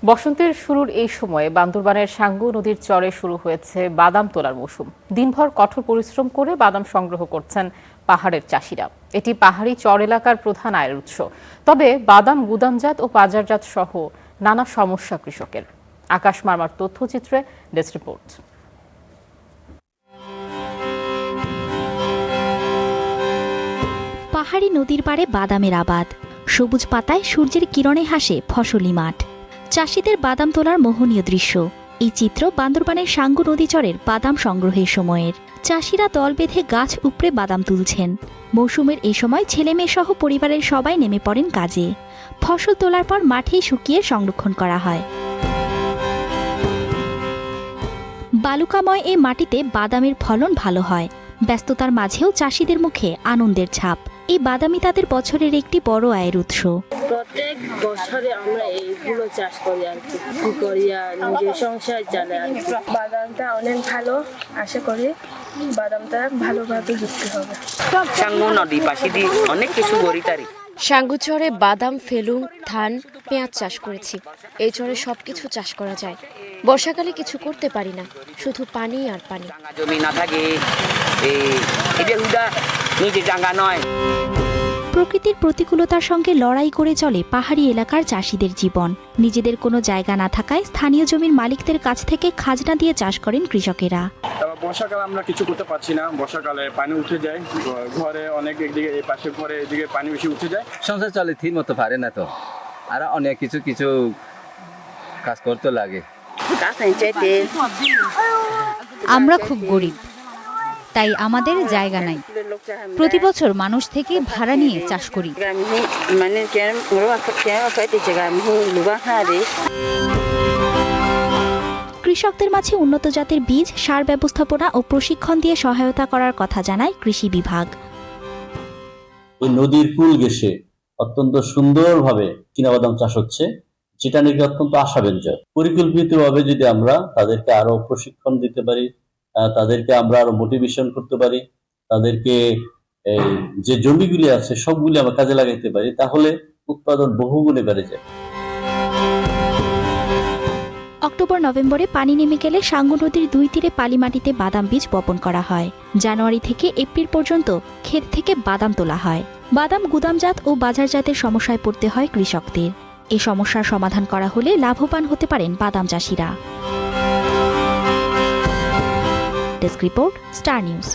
বসন্তের শুরুর এই সময়ে বান্দরবানের সাঙ্গু নদীর চরে শুরু হয়েছে বাদাম তোলার মৌসুম। দিনভর কঠোর পরিশ্রম করে বাদাম সংগ্রহ করছেন পাহাড়ের চাষিরা। এটি পাহাড়ি চর এলাকার প্রধান আয়ের উৎস। তবে বাদাম গুদামজাত ও বাজারজাত সহ নানা সমস্যা কৃষকের। আকাশ মার্মার তথ্যচিত্রে ডেস্ক রিপোর্ট। পাহাড়ি নদীর পাড়ে বাদামের আবাদ, সবুজ পাতায় সূর্যের কিরণে হাসে ফসলি মাঠ। চাষিদের বাদাম তোলার মোহনীয় দৃশ্য। এই চিত্র বান্দরবানের সাঙ্গু নদীচরের বাদাম সংগ্রহের সময়ের। চাষিরা দল বেঁধে গাছ উপড়ে বাদাম তুলছেন। মৌসুমের এই সময় ছেলেমেয়ে সহ পরিবারের সবাই নেমে পড়েন কাজে। ফসল তোলার পর মাঠেই শুকিয়ে সংরক্ষণ করা হয়। বালুকাময় এই মাটিতে বাদামের ফলন ভালো হয়। ব্যস্ততার মাঝেও চাষিদের মুখে আনন্দের ছাপ। এই বাদামই তাদের বছরের একটি বড় আয়ের উৎস। প্রত্যেক বছরে আমরা এইগুলো চাষ করি আর কি করিয়া নিজের সংসার চালাই আর কি। বাদামটা অনেক ভালো, আশা করি বাদামটা ভালোভাবে বিক্রি হবে। সাঙ্গু নদী পাশে দিয়ে অনেক কিছু গড়ি তারি। সাঙ্গু চরে বাদাম, ফেলুং, ধান, পেঁয়াজ চাষ করেছি। এই চরে সবকিছু চাষ করা যায়। বর্ষাকালে কিছু করতে পারি না, শুধু পানি আর পানি। জমি না থাকে, নিজে জায়গা নয়। প্রকৃতির প্রতিকূলতার সঙ্গে লড়াই করে চলে পাহাড়ি এলাকার চাষিদের জীবন। নিজেদের কোনো জায়গা না থাকায় স্থানীয় জমির মালিকদের কাছ থেকে খাজনা দিয়ে চাষ করেন কৃষকেরা। বর্ষাকালে আমরা কিছু করতে পারছি না। বর্ষাকালে পানি উঠে যায় ঘরে, অনেক একদিকে এই পাশে ঘরে এদিকে পানি বেশি উঠে যায়। সংসার চলে ঠিক মতো পারে না, তো আর অনেক কিছু কাজ করতে লাগে। আমরা খুব গরিব, তাই আমাদের জায়গা নাই। প্রতি বছর মানুষ থেকে ভাড়া নিয়ে চাষ করি। কৃষকদের মাঝে উন্নত জাতের বীজ, সার ব্যবস্থাপনা ও প্রশিক্ষণ দিয়ে সহায়তা করার কথা জানায় কৃষি বিভাগ। এই নদীর কুল ঘেঁষে অত্যন্ত সুন্দরভাবে চীনাবাদাম চাষ হচ্ছে, যেটা নাকি অত্যন্ত আশাব্যঞ্জক। পরিকল্পিতভাবে যদি আমরা তাদেরকে আরো প্রশিক্ষণ দিতে পারি, তাদেরকে আমরা আরো মোটিভেশন করতে পারি, তাদেরকে যে জমিগুলি আছে সবগুলি আমরা কাজে লাগাইতে পারি, তাহলে উৎপাদন বহুগুণে বেড়ে যায়। অক্টোবর-নভেম্বরে পানি নেমে গেলে সাঙ্গু নদীর দুই তীরে পালি মাটিতে বাদাম বীজ বপন করা হয়। জানুয়ারি থেকে এপ্রিল পর্যন্ত ক্ষেত থেকে বাদাম তোলা হয়। বাদাম গুদামজাত ও বাজারজাতের সমস্যায় পড়তে হয় কৃষকদের। এই সমস্যার সমাধান করা হলে লাভবান হতে পারেন বাদাম চাষিরা। Desk report, star news.